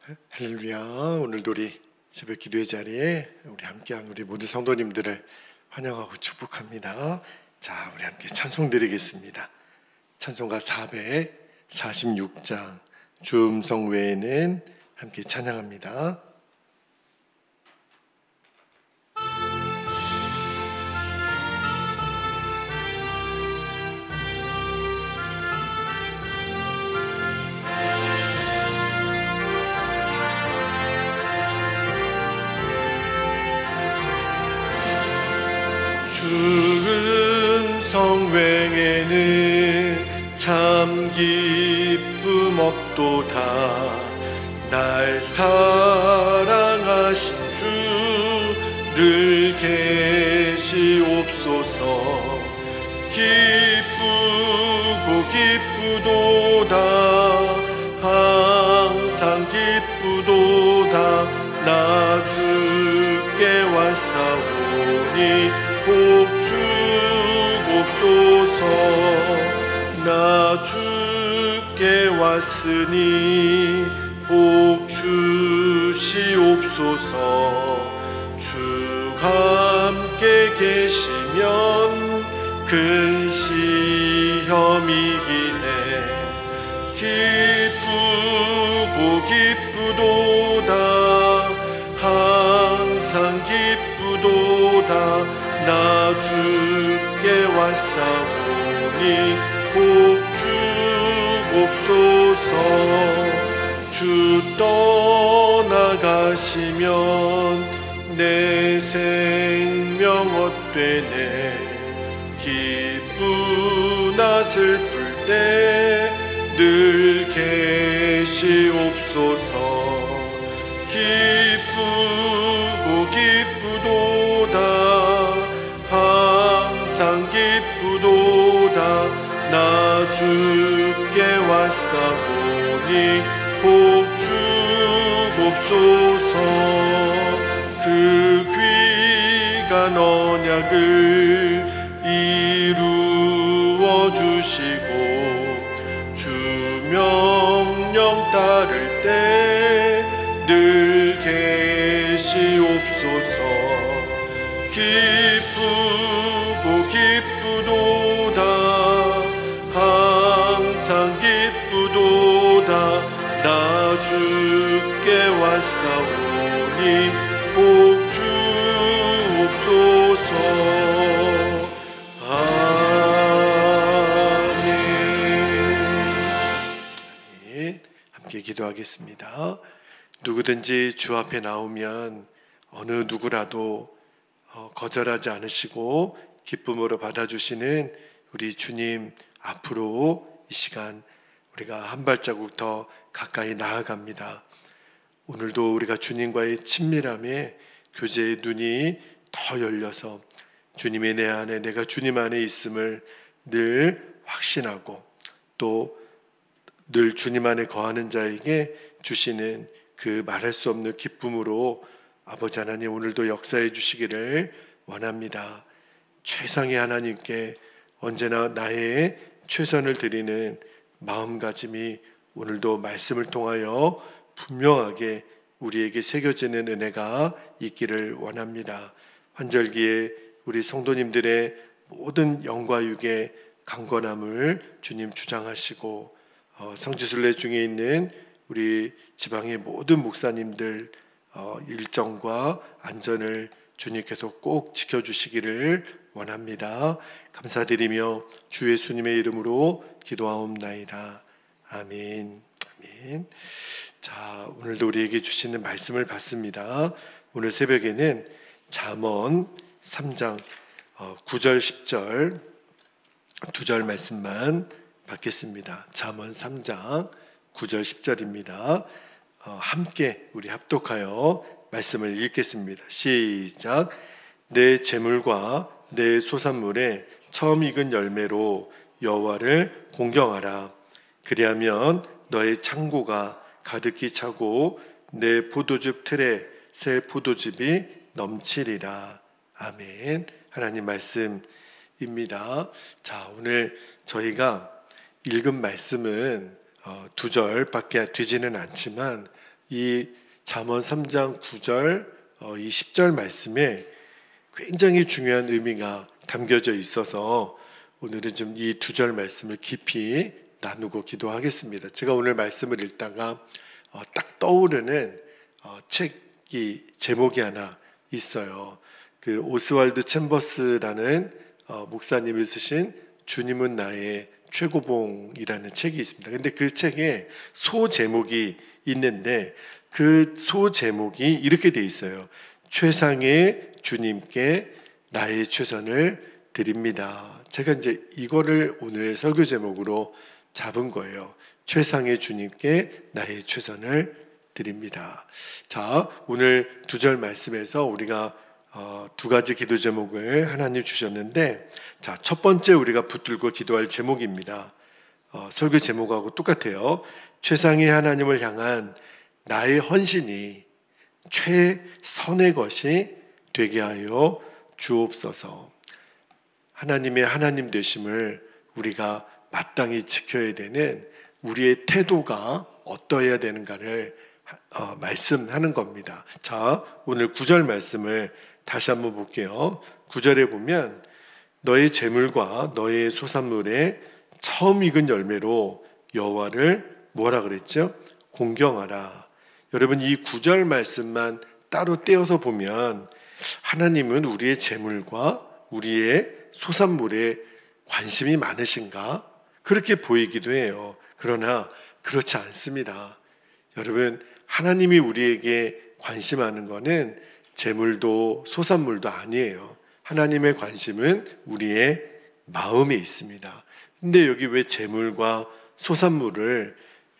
할렐루야. 오늘도 우리 새벽 기도의 자리에 우리 함께한 우리 모든 성도님들을 환영하고 축복합니다. 자, 우리 함께 찬송 드리겠습니다. 찬송가 446장 주음성 외에는 함께 찬양합니다. 주음성 외에는 참 기쁨 없도다. 날 사랑하신 주 늘 계시옵소서. 기쁘고 기쁘도다. 항상 기쁘도다. 나 주께 왔사오니 복 주옵소서. 나 주께 왔으니 복 주시옵소서. 주 함께 계시면 큰 시험이기네. 기쁘고 기쁘도다. 항상 기쁘도다. 나 주께 왔사오니 복 주옵소서. 주 떠나가시면 내 생명 헛되네. 기쁘나 슬플 때 늘 계시옵소서. 기쁘고 기쁘도다. 항상 기쁘도다. 나 주께 왔사오니 복 주옵소서. 그 귀한 언약을 이루어 주시고 주 명령 따를 때 늘 계시옵소서. 기쁘고 기쁘도다. 항상 기쁘도다. 나 주께 왔사오니 복 주옵소서. 아멘. 함께 기도하겠습니다. 누구든지 주 앞에 나오면 어느 누구라도 거절하지 않으시고 기쁨으로 받아주시는 우리 주님 앞으로 이 시간 우리가 한 발자국 더 가까이 나아갑니다. 오늘도 우리가 주님과의 친밀함에 교제의 눈이 더 열려서 주님의 내 안에 내가 주님 안에 있음을 늘 확신하고 또 늘 주님 안에 거하는 자에게 주시는 그 말할 수 없는 기쁨으로 아버지 하나님 오늘도 역사해 주시기를 원합니다. 최상의 하나님께 언제나 나의 최선을 드리는 마음가짐이 오늘도 말씀을 통하여 분명하게 우리에게 새겨지는 은혜가 있기를 원합니다. 환절기에 우리 성도님들의 모든 영과 육의 강건함을 주님 주장하시고 성지순례 중에 있는 우리 지방의 모든 목사님들 일정과 안전을 주님께서 꼭 지켜주시기를 원합니다. 감사드리며 주 예수님의 이름으로 기도하옵나이다. 아멘. 아멘. 자, 오늘도 우리에게 주시는 말씀을 받습니다. 오늘 새벽에는 잠언 3장 9절 10절 두 절 말씀만 받겠습니다. 잠언 3장 9절 10절입니다. 함께 우리 합독하여 말씀을 읽겠습니다. 시작. 내 재물과 내 소산물에 처음 익은 열매로 여호와를 공경하라. 그리하면 너의 창고가 가득히 차고 내 포도즙 틀에 새 포도즙이 넘치리라. 아멘. 하나님 말씀입니다. 자, 오늘 저희가 읽은 말씀은 두 절밖에 되지는 않지만 이 잠언 3장 9절 이 10절 말씀에 굉장히 중요한 의미가 담겨져 있어서 오늘은 좀 이 두 절 말씀을 깊이 나누고 기도하겠습니다. 제가 오늘 말씀을 읽다가 딱 떠오르는 책이 제목이 하나 있어요. 그 오스왈드 챔버스라는 목사님이 쓰신 주님은 나의 최고봉이라는 책이 있습니다. 근데 그 책에 소 제목이 있는데 그 소 제목이 이렇게 돼 있어요. 최상의 주님께 나의 최선을 드립니다. 제가 이제 이거를 오늘 설교 제목으로 잡은 거예요. 최상의 주님께 나의 최선을 드립니다. 자, 오늘 두 절 말씀에서 우리가 두 가지 기도 제목을 하나님 주셨는데, 자, 첫 번째 우리가 붙들고 기도할 제목입니다. 설교 제목하고 똑같아요. 최상의 하나님을 향한 나의 헌신이 최선의 것이 되게 하여 주옵소서. 하나님의 하나님 되심을 우리가 마땅히 지켜야 되는 우리의 태도가 어떠해야 되는가를 말씀하는 겁니다. 자, 오늘 9절 말씀을 다시 한번 볼게요. 9절에 보면 너의 재물과 너의 소산물의 처음 익은 열매로 여호와를 뭐라 그랬죠? 공경하라. 여러분, 이 9절 말씀만 따로 떼어서 보면 하나님은 우리의 재물과 우리의 소산물에 관심이 많으신가? 그렇게 보이기도 해요. 그러나 그렇지 않습니다. 여러분, 하나님이 우리에게 관심하는 것은 재물도 소산물도 아니에요. 하나님의 관심은 우리의 마음에 있습니다. 근데 여기 왜 재물과 소산물을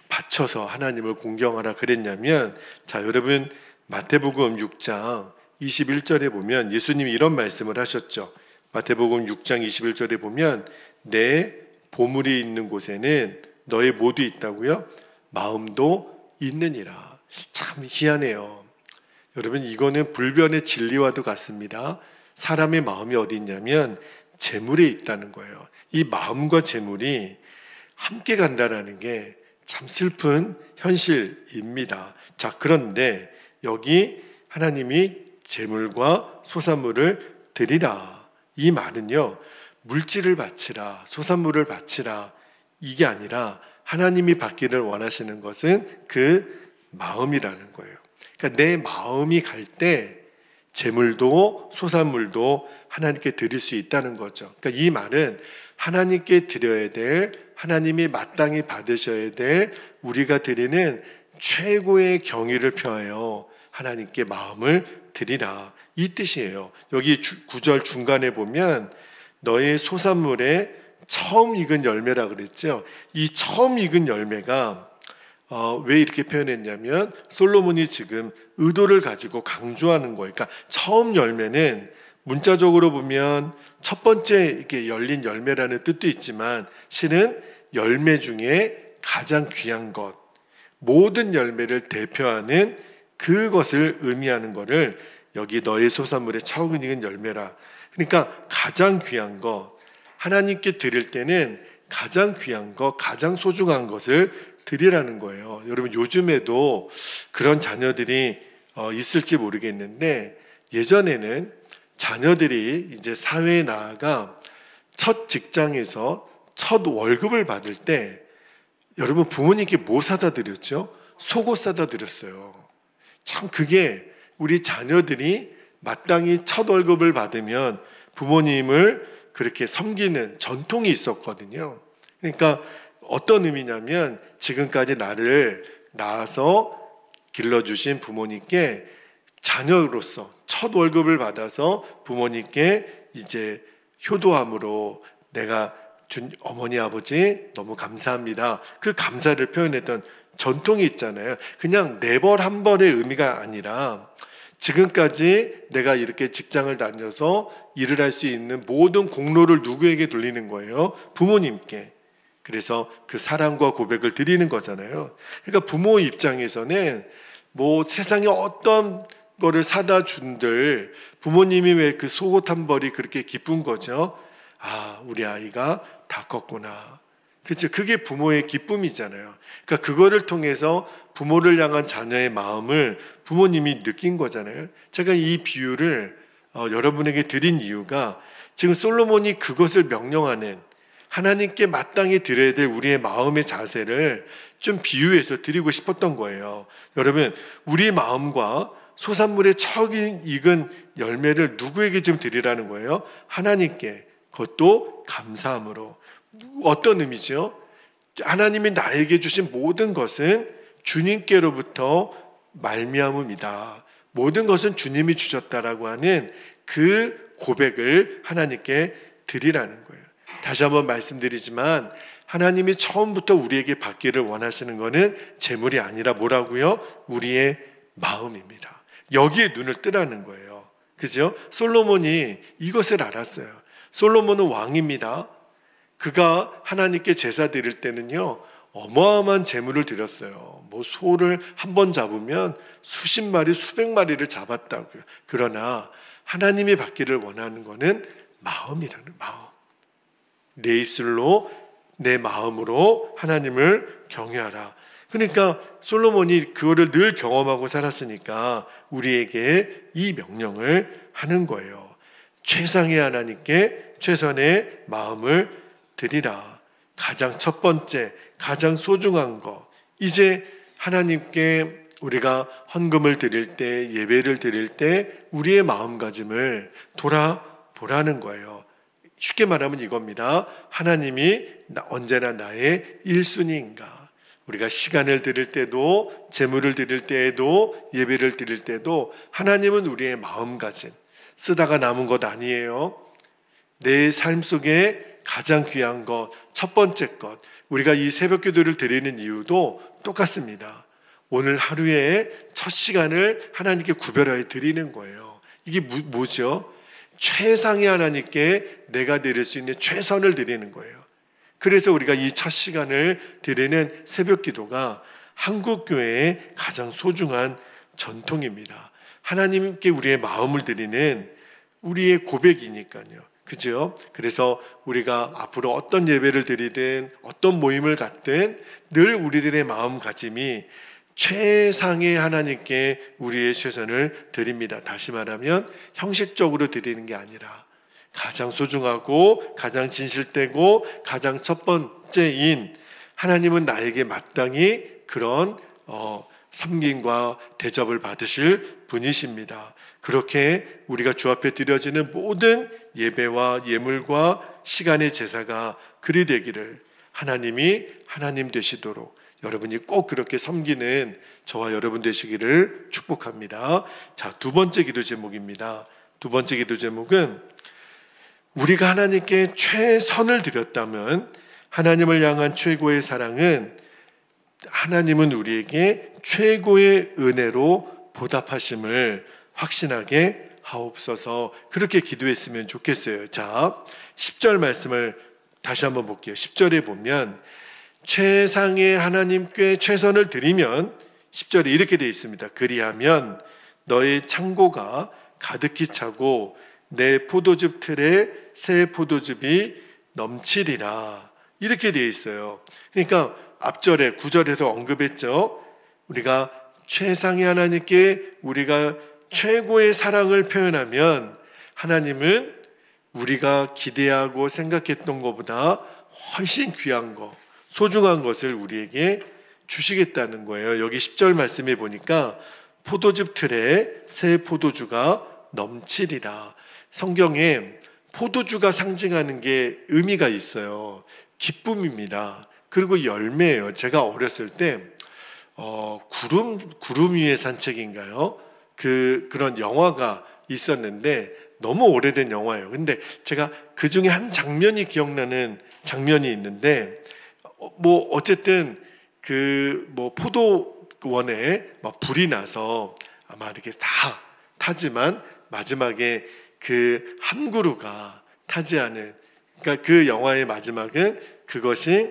바쳐서 하나님을 공경하라 그랬냐면, 자, 여러분, 마태복음 6장 21절에 보면 예수님이 이런 말씀을 하셨죠. 마태복음 6장 21절에 보면 내 보물이 있는 곳에는 너의 모두 있다고요? 마음도 있느니라. 참 희한해요. 여러분, 이거는 불변의 진리와도 같습니다. 사람의 마음이 어디 있냐면 재물에 있다는 거예요. 이 마음과 재물이 함께 간다라는 게 참 슬픈 현실입니다. 자, 그런데 여기 하나님이 재물과 소산물을 드리라, 이 말은요, 물질을 바치라, 소산물을 바치라, 이게 아니라 하나님이 받기를 원하시는 것은 그 마음이라는 거예요. 그러니까 내 마음이 갈 때 재물도 소산물도 하나님께 드릴 수 있다는 거죠. 그러니까 이 말은 하나님께 드려야 될, 하나님이 마땅히 받으셔야 될 우리가 드리는 최고의 경의를 표하여 하나님께 마음을 드리라, 이 뜻이에요. 여기 9절 중간에 보면 너의 소산물에 처음 익은 열매라 그랬죠. 이 처음 익은 열매가 왜 이렇게 표현했냐면 솔로몬이 지금 의도를 가지고 강조하는 거예요. 그러니까 처음 열매는 문자적으로 보면 첫 번째 이렇게 열린 열매라는 뜻도 있지만 실은 열매 중에 가장 귀한 것, 모든 열매를 대표하는 그것을 의미하는 것을 여기 너의 소산물에 처음 익은 열매라. 그러니까 가장 귀한 것, 하나님께 드릴 때는 가장 귀한 것, 가장 소중한 것을 드리라는 거예요. 여러분, 요즘에도 그런 자녀들이 있을지 모르겠는데 예전에는 자녀들이 이제 사회에 나아가 첫 직장에서 첫 월급을 받을 때 여러분, 부모님께 뭐 사다 드렸죠? 속옷 사다 드렸어요. 참 그게 우리 자녀들이 마땅히 첫 월급을 받으면 부모님을 그렇게 섬기는 전통이 있었거든요. 그러니까 어떤 의미냐면 지금까지 나를 낳아서 길러주신 부모님께 자녀로서 첫 월급을 받아서 부모님께 이제 효도함으로 내가 준 어머니 아버지 너무 감사합니다, 그 감사를 표현했던 전통이 있잖아요. 그냥 네벌 한 벌의 의미가 아니라 지금까지 내가 이렇게 직장을 다녀서 일을 할 수 있는 모든 공로를 누구에게 돌리는 거예요? 부모님께. 그래서 그 사랑과 고백을 드리는 거잖아요. 그러니까 부모 입장에서는 뭐 세상에 어떤 거를 사다 준들 부모님이 왜 그 속옷 한 벌이 그렇게 기쁜 거죠? 아, 우리 아이가 다 컸구나. 그렇죠? 그게 부모의 기쁨이잖아요. 그러니까 그거를 통해서 부모를 향한 자녀의 마음을 부모님이 느낀 거잖아요. 제가 이 비유를 여러분에게 드린 이유가 지금 솔로몬이 그것을 명령하는 하나님께 마땅히 드려야 될 우리의 마음의 자세를 좀 비유해서 드리고 싶었던 거예요. 여러분, 우리 마음과 소산물의 척 익은 열매를 누구에게 좀 드리라는 거예요? 하나님께. 그것도 감사함으로. 어떤 의미죠? 하나님이 나에게 주신 모든 것은 주님께로부터 말미암음이다. 모든 것은 주님이 주셨다라고 하는 그 고백을 하나님께 드리라는 거예요. 다시 한번 말씀드리지만 하나님이 처음부터 우리에게 받기를 원하시는 것은 재물이 아니라 뭐라고요? 우리의 마음입니다. 여기에 눈을 뜨라는 거예요. 그죠? 솔로몬이 이것을 알았어요. 솔로몬은 왕입니다. 그가 하나님께 제사 드릴 때는요, 어마어마한 제물을 드렸어요. 뭐 소를 한 번 잡으면 수십 마리, 수백 마리를 잡았다고요. 그러나 하나님이 받기를 원하는 것은 마음이라는 마음. 내 입술로 내 마음으로 하나님을 경외하라. 그러니까 솔로몬이 그거를 늘 경험하고 살았으니까 우리에게 이 명령을 하는 거예요. 최상의 하나님께 최선의 마음을 드리라. 가장 첫 번째, 가장 소중한 것. 이제 하나님께 우리가 헌금을 드릴 때, 예배를 드릴 때 우리의 마음가짐을 돌아보라는 거예요. 쉽게 말하면 이겁니다. 하나님이 언제나 나의 1순위인가? 우리가 시간을 드릴 때도, 재물을 드릴 때에도, 예배를 드릴 때도 하나님은 우리의 마음가짐, 쓰다가 남은 것 아니에요. 내 삶 속에 가장 귀한 것, 첫 번째 것, 우리가 이 새벽 기도를 드리는 이유도 똑같습니다. 오늘 하루에 첫 시간을 하나님께 구별하여 드리는 거예요. 이게 뭐죠? 최상의 하나님께 내가 드릴 수 있는 최선을 드리는 거예요. 그래서 우리가 이 첫 시간을 드리는 새벽 기도가 한국교회의 가장 소중한 전통입니다. 하나님께 우리의 마음을 드리는 우리의 고백이니까요. 그죠? 그래서 우리가 앞으로 어떤 예배를 드리든 어떤 모임을 갖든 늘 우리들의 마음가짐이 최상의 하나님께 우리의 최선을 드립니다. 다시 말하면 형식적으로 드리는 게 아니라 가장 소중하고 가장 진실되고 가장 첫 번째인 하나님은 나에게 마땅히 그런 섬김과 대접을 받으실 분이십니다. 그렇게 우리가 주 앞에 드려지는 모든 예배와 예물과 시간의 제사가 그리 되기를 하나님이 하나님 되시도록 여러분이 꼭 그렇게 섬기는 저와 여러분 되시기를 축복합니다. 자, 두 번째 기도 제목입니다. 두 번째 기도 제목은 우리가 하나님께 최선을 드렸다면 하나님을 향한 최고의 사랑은 하나님은 우리에게 최고의 은혜로 보답하심을 확신하게 하옵소서. 그렇게 기도했으면 좋겠어요. 자, 10절 말씀을 다시 한번 볼게요. 10절에 보면 최상의 하나님께 최선을 드리면 10절에 이렇게 되어 있습니다. 그리하면 너의 창고가 가득히 차고 내 포도즙 틀에 새 포도즙이 넘치리라. 이렇게 되어 있어요. 그러니까 앞절에 9절에서 언급했죠. 우리가 최상의 하나님께 우리가 최고의 사랑을 표현하면 하나님은 우리가 기대하고 생각했던 것보다 훨씬 귀한 것, 소중한 것을 우리에게 주시겠다는 거예요. 여기 10절 말씀에 보니까 포도즙 틀에 새 포도주가 넘치리라. 성경에 포도주가 상징하는 게 의미가 있어요. 기쁨입니다. 그리고 열매예요. 제가 어렸을 때 구름 위의 산책인가요? 그런 영화가 있었는데 너무 오래된 영화예요. 근데 제가 그 중에 한 장면이 기억나는 장면이 있는데 뭐 어쨌든 포도원에 막 불이 나서 아마 이렇게 다 타지만 마지막에 그 한 그루가 타지 않은, 그러니까 그 영화의 마지막은 그것이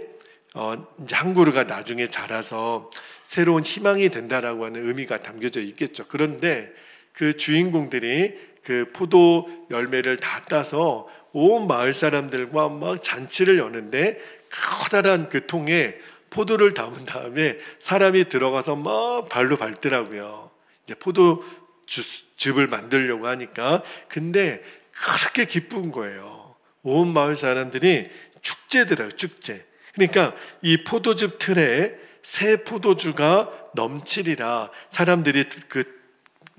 이제 한 그루가 나중에 자라서 새로운 희망이 된다라고 하는 의미가 담겨져 있겠죠. 그런데 그 주인공들이 그 포도 열매를 다 따서 온 마을 사람들과 막 잔치를 여는데 커다란 그 통에 포도를 담은 다음에 사람이 들어가서 막 발로 밟더라고요. 이제 포도즙을 만들려고 하니까. 근데 그렇게 기쁜 거예요. 온 마을 사람들이 축제더라고요. 축제. 그러니까 이 포도즙 틀에 새 포도주가 넘치리라. 사람들이 그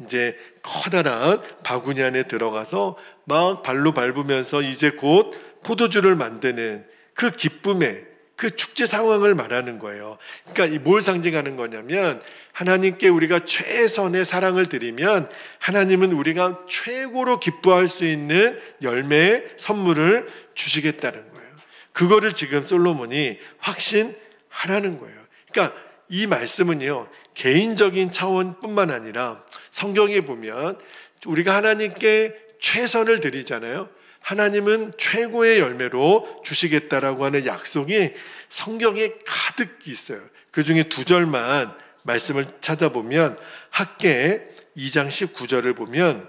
이제 커다란 바구니 안에 들어가서 막 발로 밟으면서 이제 곧 포도주를 만드는 그 기쁨의 그 축제 상황을 말하는 거예요. 그러니까 뭘 상징하는 거냐면 하나님께 우리가 최선의 사랑을 드리면 하나님은 우리가 최고로 기뻐할 수 있는 열매의 선물을 주시겠다는 거예요. 그거를 지금 솔로몬이 확신하라는 거예요. 그러니까 이 말씀은요, 개인적인 차원뿐만 아니라 성경에 보면 우리가 하나님께 최선을 드리잖아요. 하나님은 최고의 열매로 주시겠다라고 하는 약속이 성경에 가득 있어요. 그 중에 2절만 말씀을 찾아보면 학개 2장 19절을 보면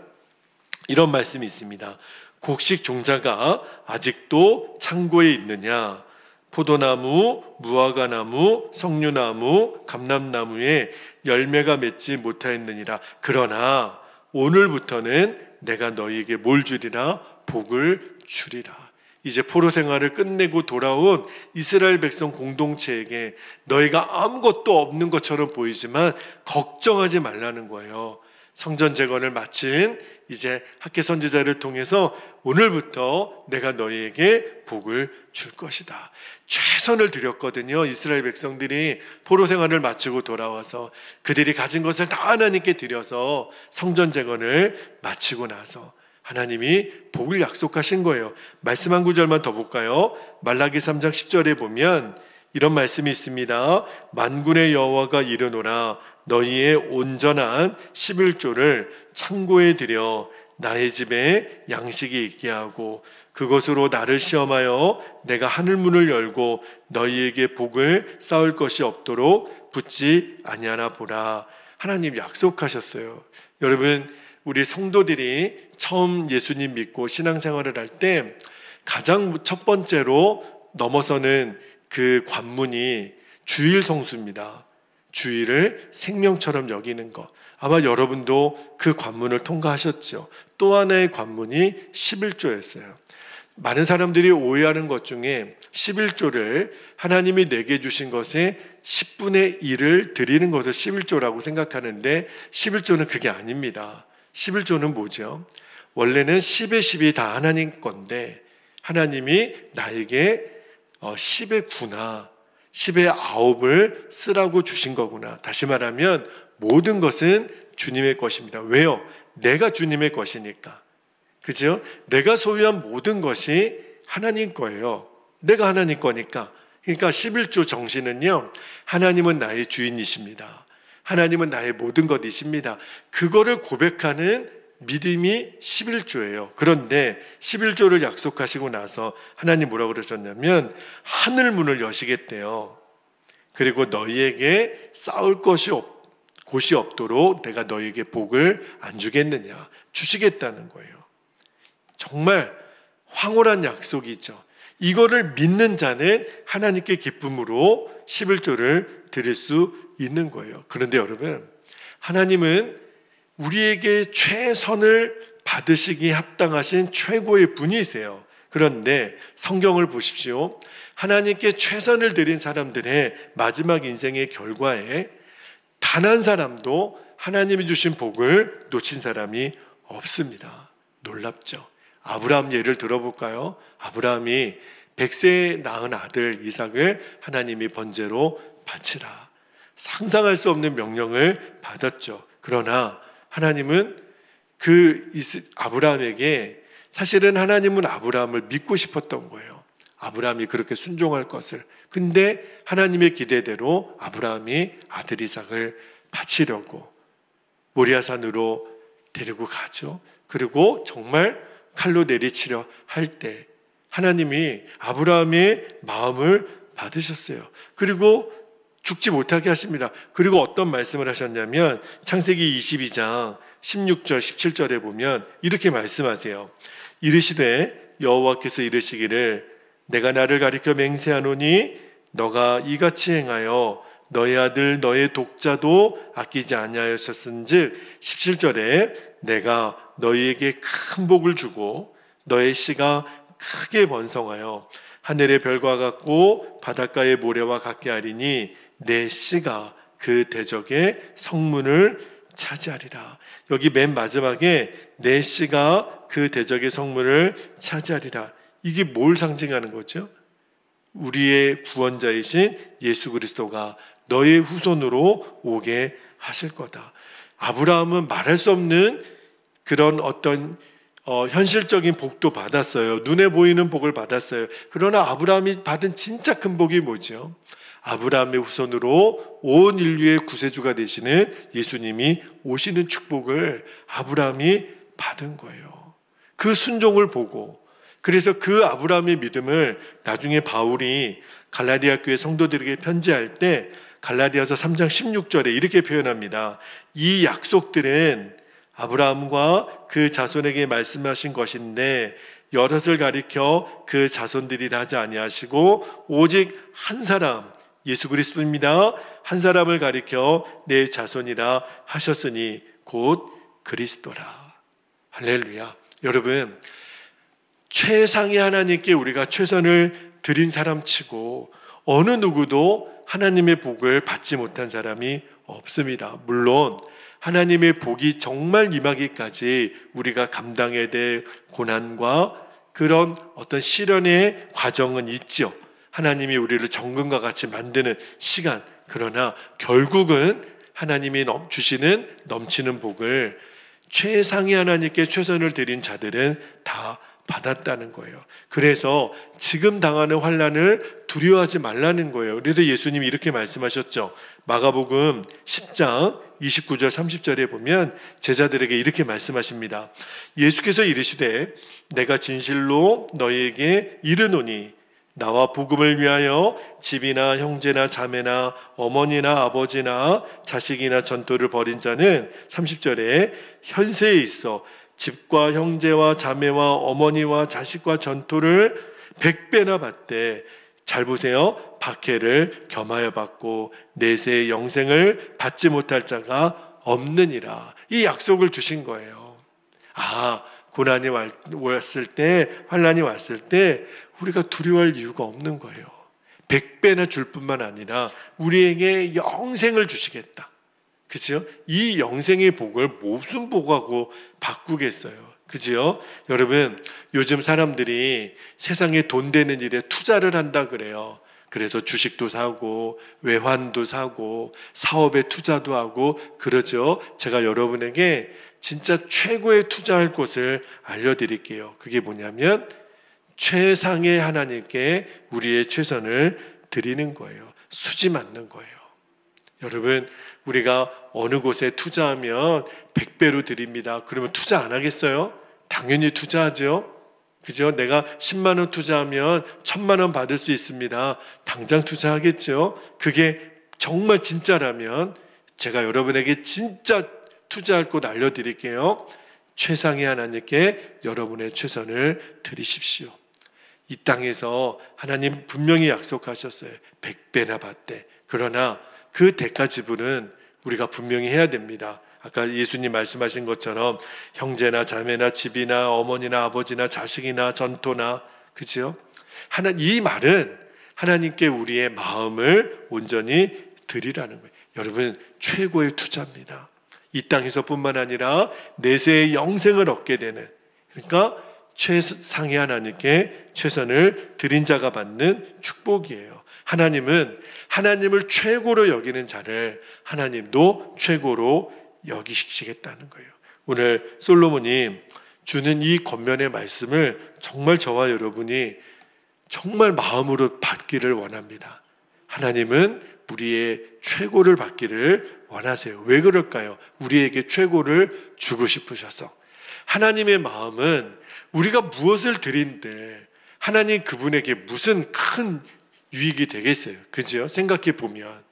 이런 말씀이 있습니다. 곡식 종자가 아직도 창고에 있느냐? 포도나무, 무화과나무, 석류나무, 감람나무에 열매가 맺지 못하였느니라. 그러나 오늘부터는 내가 너희에게 뭘 주리라? 복을 주리라. 이제 포로 생활을 끝내고 돌아온 이스라엘 백성 공동체에게 너희가 아무것도 없는 것처럼 보이지만 걱정하지 말라는 거예요. 성전 재건을 마친 이제 학개 선지자를 통해서 오늘부터 내가 너희에게 복을 줄 것이다. 최선을 드렸거든요. 이스라엘 백성들이 포로 생활을 마치고 돌아와서 그들이 가진 것을 다 하나님께 드려서 성전 재건을 마치고 나서 하나님이 복을 약속하신 거예요. 말씀 한 구절만 더 볼까요? 말라기 3장 10절에 보면 이런 말씀이 있습니다. 만군의 여호와가 이르노라 너희의 온전한 11조를 창고에 들여 나의 집에 양식이 있게 하고 그것으로 나를 시험하여 내가 하늘문을 열고 너희에게 복을 쌓을 것이 없도록 붙지 아니하나 보라. 하나님 약속하셨어요. 여러분, 우리 성도들이 처음 예수님 믿고 신앙생활을 할 때 가장 첫 번째로 넘어서는 그 관문이 주일 성수입니다. 주일을 생명처럼 여기는 것. 아마 여러분도 그 관문을 통과하셨죠. 또 하나의 관문이 11조였어요. 많은 사람들이 오해하는 것 중에 11조를 하나님이 내게 주신 것에 10분의 1을 드리는 것을 11조라고 생각하는데 11조는 그게 아닙니다. 11조는 뭐죠? 원래는 10의 10이 다 하나님 건데 하나님이 나에게 10의 9나 10의 9을 쓰라고 주신 거구나. 다시 말하면 모든 것은 주님의 것입니다. 왜요? 내가 주님의 것이니까. 그죠? 내가 소유한 모든 것이 하나님 거예요. 내가 하나님 거니까. 그러니까 11조 정신은요, 하나님은 나의 주인이십니다. 하나님은 나의 모든 것이십니다. 그거를 고백하는 믿음이 11조예요. 그런데 11조를 약속하시고 나서 하나님 뭐라고 그러셨냐면 하늘 문을 여시겠대요. 그리고 너희에게 쌓을 곳이 없도록 내가 너희에게 복을 안 주겠느냐, 주시겠다는 거예요. 정말 황홀한 약속이죠. 이거를 믿는 자는 하나님께 기쁨으로 11조를 드릴 수 있는 거예요. 그런데 여러분, 하나님은 우리에게 최선을 받으시기 합당하신 최고의 분이세요. 그런데 성경을 보십시오. 하나님께 최선을 드린 사람들의 마지막 인생의 결과에 단 한 사람도 하나님이 주신 복을 놓친 사람이 없습니다. 놀랍죠? 아브라함 예를 들어볼까요? 아브라함이 100세에 낳은 아들 이삭을 하나님이 번제로 바치라. 상상할 수 없는 명령을 받았죠. 그러나 하나님은 그 아브라함에게 사실은 하나님은 아브라함을 믿고 싶었던 거예요. 아브라함이 그렇게 순종할 것을. 근데 하나님의 기대대로 아브라함이 아들 이삭을 바치려고 모리아산으로 데리고 가죠. 그리고 정말 칼로 내리치려 할 때 하나님이 아브라함의 마음을 받으셨어요. 그리고 죽지 못하게 하십니다. 그리고 어떤 말씀을 하셨냐면 창세기 22장 16절 17절에 보면 이렇게 말씀하세요. 이르시되 여호와께서 이르시기를 내가 나를 가리켜 맹세하노니 너가 이같이 행하여 너의 아들 너의 독자도 아끼지 아니하였었은즉 17절에 내가 너희에게 큰 복을 주고 너의 씨가 크게 번성하여 하늘의 별과 같고 바닷가의 모래와 같게 하리니 내 씨가 그 대적의 성문을 차지하리라. 여기 맨 마지막에 내 씨가 그 대적의 성문을 차지하리라. 이게 뭘 상징하는 거죠? 우리의 구원자이신 예수 그리스도가 너의 후손으로 오게 하실 거다. 아브라함은 말할 수 없는 그런 어떤 현실적인 복도 받았어요. 눈에 보이는 복을 받았어요. 그러나 아브라함이 받은 진짜 큰 복이 뭐죠? 아브라함의 후손으로 온 인류의 구세주가 되시는 예수님이 오시는 축복을 아브라함이 받은 거예요. 그 순종을 보고, 그래서 그 아브라함의 믿음을 나중에 바울이 갈라디아 교회 성도들에게 편지할 때 갈라디아서 3장 16절에 이렇게 표현합니다. 이 약속들은 아브라함과 그 자손에게 말씀하신 것인데 여럿을 가리켜 그 자손들이라 하지 아니하시고 오직 한 사람 예수 그리스도입니다. 한 사람을 가리켜 내 자손이라 하셨으니 곧 그리스도라. 할렐루야. 여러분, 최상의 하나님께 우리가 최선을 드린 사람치고 어느 누구도 하나님의 복을 받지 못한 사람이 없습니다. 물론 하나님의 복이 정말 임하기까지 우리가 감당해야 될 고난과 그런 어떤 시련의 과정은 있죠. 하나님이 우리를 정금과 같이 만드는 시간. 그러나 결국은 하나님이 주시는 넘치는 복을 최상의 하나님께 최선을 드린 자들은 다 받았다는 거예요. 그래서 지금 당하는 환난을 두려워하지 말라는 거예요. 그래서 예수님이 이렇게 말씀하셨죠. 마가복음 10장 29절 30절에 보면 제자들에게 이렇게 말씀하십니다. 예수께서 이르시되 내가 진실로 너희에게 이르노니 나와 복음을 위하여 집이나 형제나 자매나 어머니나 아버지나 자식이나 전토를 벌인 자는 30절에 현세에 있어 집과 형제와 자매와 어머니와 자식과 전토를 100배나 받되 잘 보세요. 박해를 겸하여 받고 내세의 영생을 받지 못할 자가 없느니라. 이 약속을 주신 거예요. 고난이 왔을 때, 환난이 왔을 때 우리가 두려워할 이유가 없는 거예요. 100배나 줄 뿐만 아니라 우리에게 영생을 주시겠다. 그죠? 이 영생의 복을 무슨 복하고 바꾸겠어요. 그죠? 여러분, 요즘 사람들이 세상에 돈 되는 일에 투자를 한다 그래요. 그래서 주식도 사고 외환도 사고 사업에 투자도 하고 그러죠. 제가 여러분에게 진짜 최고의 투자할 곳을 알려드릴게요. 그게 뭐냐면 최상의 하나님께 우리의 최선을 드리는 거예요. 수지 맞는 거예요. 여러분, 우리가 어느 곳에 투자하면 100배로 드립니다. 그러면 투자 안 하겠어요? 당연히 투자하죠. 그죠? 내가 10만 원 투자하면 1000만 원 받을 수 있습니다. 당장 투자하겠죠. 그게 정말 진짜라면 제가 여러분에게 진짜 투자할 곳 알려드릴게요. 최상의 하나님께 여러분의 최선을 드리십시오. 이 땅에서 하나님 분명히 약속하셨어요. 100배나 받되. 그러나 그 대가 지불은 우리가 분명히 해야 됩니다. 아까 예수님 말씀하신 것처럼 형제나 자매나 집이나 어머니나 아버지나 자식이나 전토나, 그죠? 이 말은 하나님께 우리의 마음을 온전히 드리라는 거예요. 여러분, 최고의 투자입니다. 이 땅에서뿐만 아니라 내세의 영생을 얻게 되는, 그러니까 최상의 하나님께 최선을 드린 자가 받는 축복이에요. 하나님은 하나님을 최고로 여기는 자를 하나님도 최고로 여기시겠다는 거예요. 오늘 솔로몬이 주는 이 권면의 말씀을 정말 저와 여러분이 정말 마음으로 받기를 원합니다. 하나님은 우리의 최고를 받기를 원하세요. 왜 그럴까요? 우리에게 최고를 주고 싶으셔서. 하나님의 마음은 우리가 무엇을 드린들 하나님 그분에게 무슨 큰 유익이 되겠어요. 그죠? 생각해 보면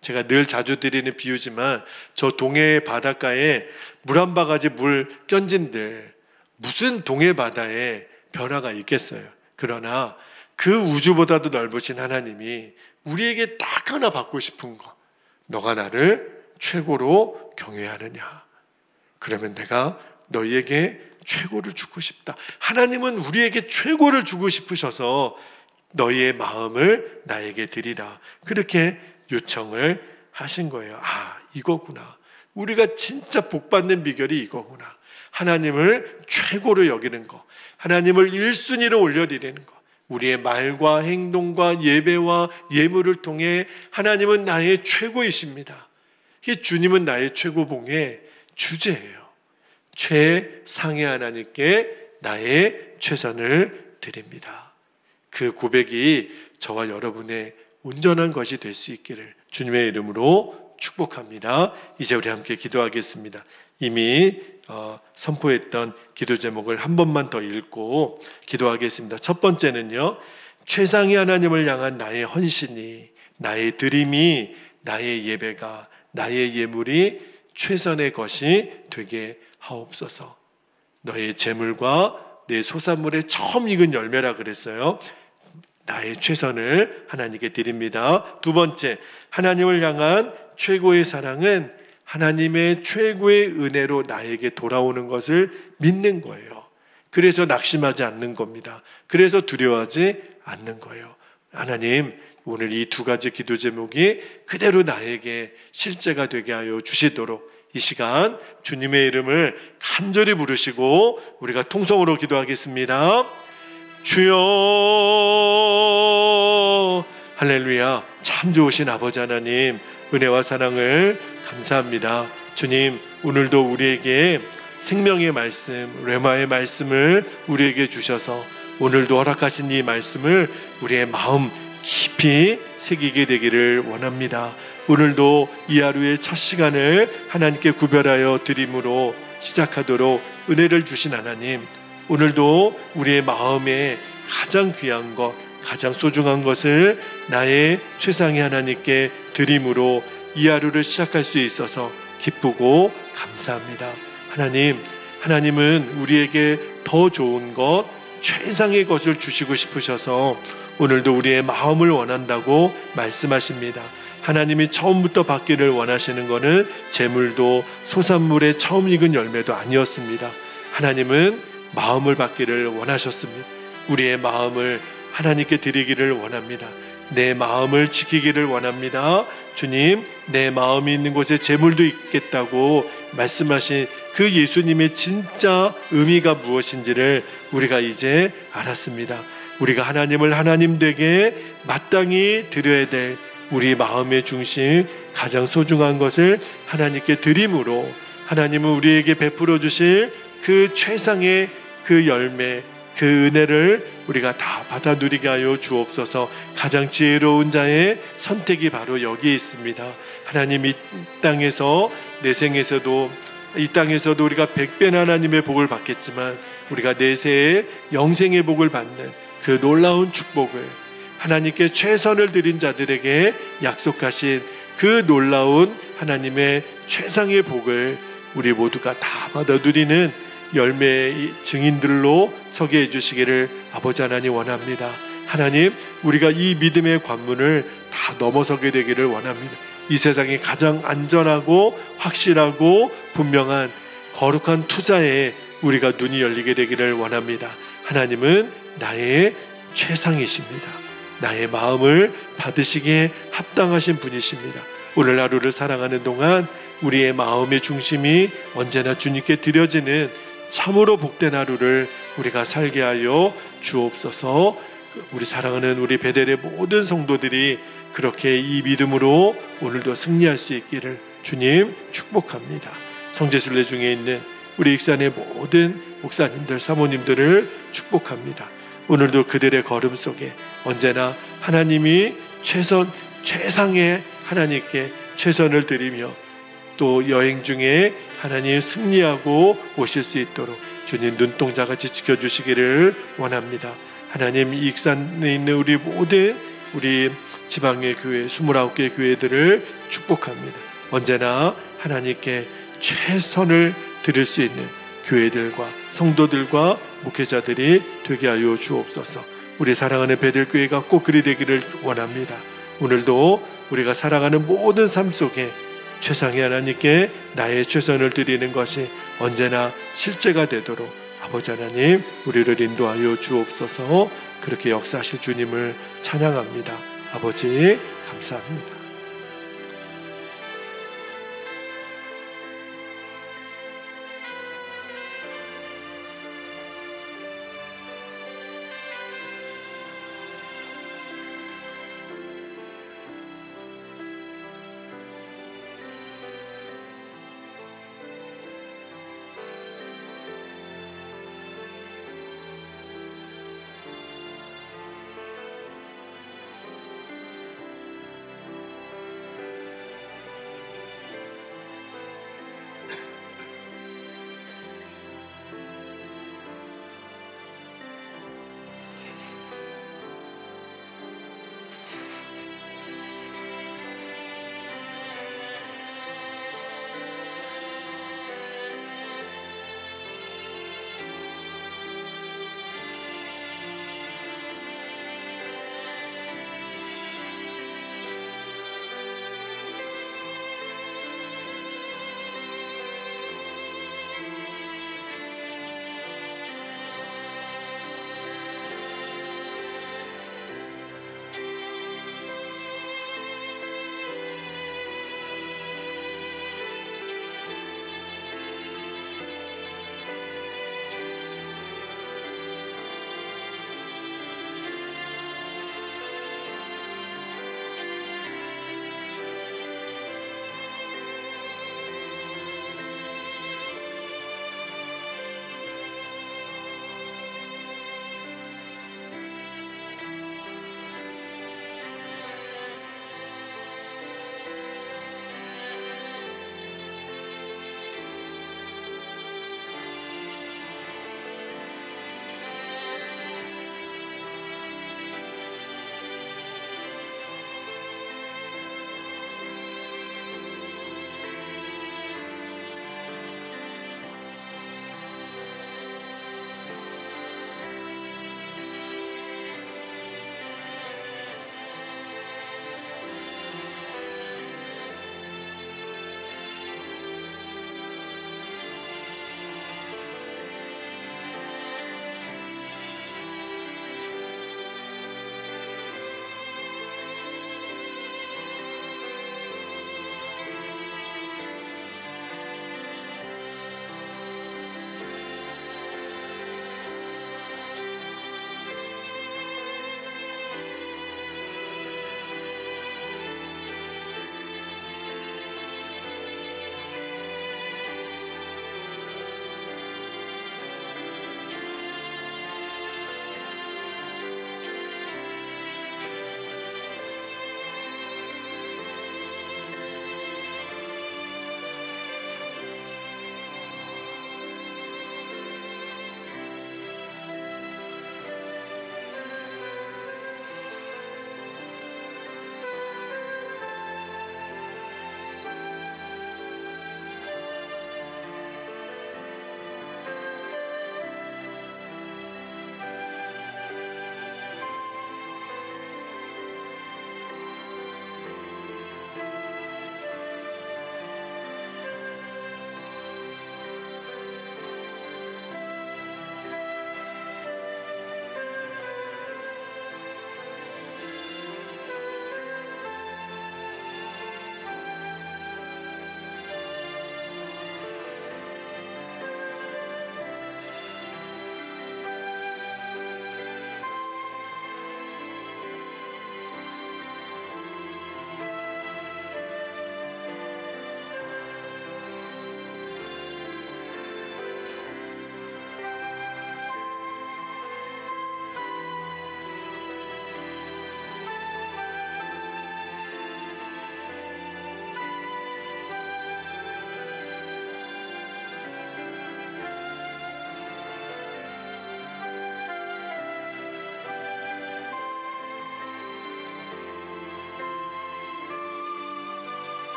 제가 늘 자주 드리는 비유지만 저 동해 바닷가에 물 한 바가지 물 껴진들 무슨 동해 바다에 변화가 있겠어요. 그러나 그 우주보다도 넓으신 하나님이 우리에게 딱 하나 받고 싶은 거, 너가 나를 최고로 경외하느냐? 그러면 내가 너희에게 최고를 주고 싶다. 하나님은 우리에게 최고를 주고 싶으셔서 너희의 마음을 나에게 드리라, 그렇게 요청을 하신 거예요. 아, 이거구나. 우리가 진짜 복받는 비결이 이거구나. 하나님을 최고로 여기는 거, 하나님을 1순위로 올려드리는 거. 우리의 말과 행동과 예배와 예물을 통해 하나님은 나의 최고이십니다. 이 주님은 나의 최고봉의 주제예요. 최상의 하나님께 나의 최선을 드립니다. 그 고백이 저와 여러분의 온전한 것이 될 수 있기를 주님의 이름으로 축복합니다. 이제 우리 함께 기도하겠습니다. 이미 선포했던 기도 제목을 한 번만 더 읽고 기도하겠습니다. 첫 번째는요, 최상의 하나님을 향한 나의 헌신이, 나의 드림이, 나의 예배가, 나의 예물이 최선의 것이 되게 하옵소서. 너의 재물과 내 소산물의 처음 익은 열매라 그랬어요. 나의 최선을 하나님께 드립니다. 두 번째, 하나님을 향한 최고의 사랑은 하나님의 최고의 은혜로 나에게 돌아오는 것을 믿는 거예요. 그래서 낙심하지 않는 겁니다. 그래서 두려워하지 않는 거예요. 하나님, 오늘 이 두 가지 기도 제목이 그대로 나에게 실제가 되게 하여 주시도록 이 시간 주님의 이름을 간절히 부르시고 우리가 통성으로 기도하겠습니다. 주여, 할렐루야. 참 좋으신 아버지 하나님, 은혜와 사랑을 감사합니다. 주님, 오늘도 우리에게 생명의 말씀, 레마의 말씀을 우리에게 주셔서 오늘도 허락하신 이 말씀을 우리의 마음 깊이 새기게 되기를 원합니다. 오늘도 이 하루의 첫 시간을 하나님께 구별하여 드림으로 시작하도록 은혜를 주신 하나님, 오늘도 우리의 마음에 가장 귀한 것, 가장 소중한 것을 나의 최상의 하나님께 드림으로 이 하루를 시작할 수 있어서 기쁘고 감사합니다. 하나님, 하나님은 우리에게 더 좋은 것, 최상의 것을 주시고 싶으셔서 오늘도 우리의 마음을 원한다고 말씀하십니다. 하나님이 처음부터 받기를 원하시는 것은 재물도 소산물의 처음 익은 열매도 아니었습니다. 하나님은 마음을 받기를 원하셨습니다. 우리의 마음을 하나님께 드리기를 원합니다. 내 마음을 지키기를 원합니다. 주님, 내 마음이 있는 곳에 재물도 있겠다고 말씀하신 그 예수님의 진짜 의미가 무엇인지를 우리가 이제 알았습니다. 우리가 하나님을 하나님 되게 마땅히 드려야 될 우리 마음의 중심, 가장 소중한 것을 하나님께 드림으로 하나님은 우리에게 베풀어 주실 그 최상의 그 열매, 그 은혜를 우리가 다 받아 누리게 하여 주옵소서. 가장 지혜로운 자의 선택이 바로 여기에 있습니다. 하나님, 이 땅에서 내생에서도 이 땅에서도 우리가 100배나 하나님의 복을 받겠지만 우리가 내세의 영생의 복을 받는 그 놀라운 축복을 하나님께 최선을 드린 자들에게 약속하신 그 놀라운 하나님의 최상의 복을 우리 모두가 다 받아 누리는 열매의 증인들로 서게 해주시기를 아버지 하나님 원합니다. 하나님, 우리가 이 믿음의 관문을 다 넘어서게 되기를 원합니다. 이 세상에 가장 안전하고 확실하고 분명한 거룩한 투자에 우리가 눈이 열리게 되기를 원합니다. 하나님은 나의 최상이십니다. 나의 마음을 받으시기에 합당하신 분이십니다. 오늘 하루를 살아가는 동안 우리의 마음의 중심이 언제나 주님께 드려지는 참으로 복된 하루를 우리가 살게 하여 주옵소서. 우리 사랑하는 우리 베델의 모든 성도들이 그렇게 이 믿음으로 오늘도 승리할 수 있기를 주님 축복합니다. 성지순례 중에 있는 우리 익산의 모든 목사님들, 사모님들을 축복합니다. 오늘도 그들의 걸음 속에 언제나 하나님이 최상의 하나님께 최선을 드리며 또 여행 중에 하나님 승리하고 오실 수 있도록 주님 눈동자같이 지켜주시기를 원합니다. 하나님, 익산에 있는 우리 모든 우리 지방의 교회 29개 교회들을 축복합니다. 언제나 하나님께 최선을 드릴 수 있는 교회들과 성도들과 목회자들이 되게 하여 주옵소서. 우리 사랑하는 베델교회가 꼭 그리 되기를 원합니다. 오늘도 우리가 살아가는 모든 삶 속에 최상의 하나님께 나의 최선을 드리는 것이 언제나 실제가 되도록 아버지 하나님 우리를 인도하여 주옵소서. 그렇게 역사하실 주님을 찬양합니다. 아버지 감사합니다.